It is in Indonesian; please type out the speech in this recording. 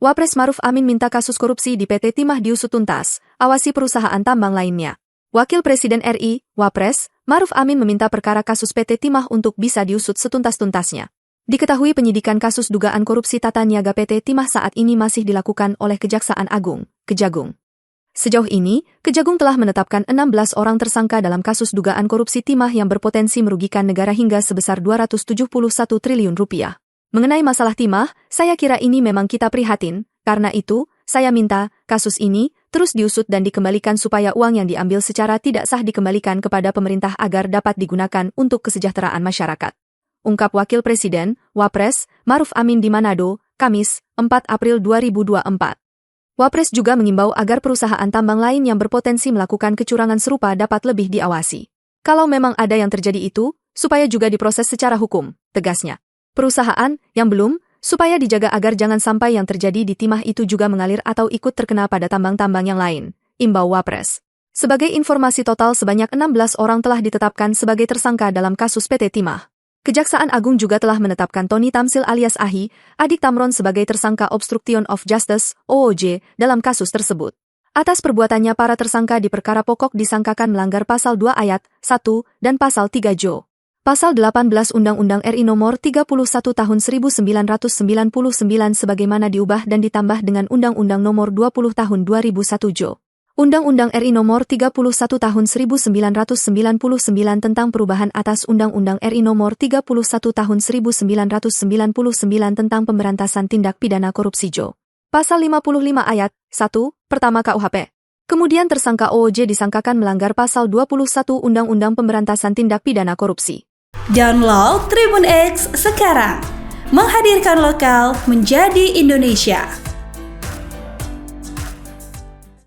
Wapres Maruf Amin minta kasus korupsi di PT Timah diusut tuntas, awasi perusahaan tambang lainnya. Wakil Presiden RI, Wapres, Maruf Amin meminta perkara kasus PT Timah untuk bisa diusut setuntas-tuntasnya. Diketahui penyidikan kasus dugaan korupsi tata niaga PT Timah saat ini masih dilakukan oleh Kejaksaan Agung, Kejagung. Sejauh ini, Kejagung telah menetapkan 16 orang tersangka dalam kasus dugaan korupsi Timah yang berpotensi merugikan negara hingga sebesar Rp271 triliun. Mengenai masalah Timah, saya kira ini memang kita prihatin, karena itu, saya minta kasus ini terus diusut dan dikembalikan supaya uang yang diambil secara tidak sah dikembalikan kepada pemerintah agar dapat digunakan untuk kesejahteraan masyarakat. Ungkap Wakil Presiden, Wapres, Maruf Amin di Manado, Kamis, 4 April 2024. Wapres juga mengimbau agar perusahaan tambang lain yang berpotensi melakukan kecurangan serupa dapat lebih diawasi. Kalau memang ada yang terjadi itu, supaya juga diproses secara hukum, tegasnya. Perusahaan yang belum, supaya dijaga agar jangan sampai yang terjadi di Timah itu juga mengalir atau ikut terkena pada tambang-tambang yang lain, imbau Wapres. Sebagai informasi total sebanyak 16 orang telah ditetapkan sebagai tersangka dalam kasus PT Timah. Kejaksaan Agung juga telah menetapkan Tony Tamsil alias Ahi, adik Tamron sebagai tersangka Obstruction of Justice, OOJ, dalam kasus tersebut. Atas perbuatannya para tersangka di perkara pokok disangkakan melanggar Pasal 2 Ayat 1 dan Pasal 3 Jo. Pasal 18 Undang-Undang RI Nomor 31 Tahun 1999 sebagaimana diubah dan ditambah dengan Undang-Undang Nomor 20 Tahun 2001 Jo. Undang-Undang RI Nomor 31 Tahun 1999 tentang perubahan atas Undang-Undang RI Nomor 31 Tahun 1999 tentang pemberantasan tindak pidana korupsi Jo. Pasal 55 Ayat 1, pertama KUHP. Kemudian tersangka OOJ disangkakan melanggar Pasal 21 Undang-Undang Pemberantasan Tindak Pidana Korupsi. Download Tribun X sekarang, menghadirkan lokal menjadi Indonesia.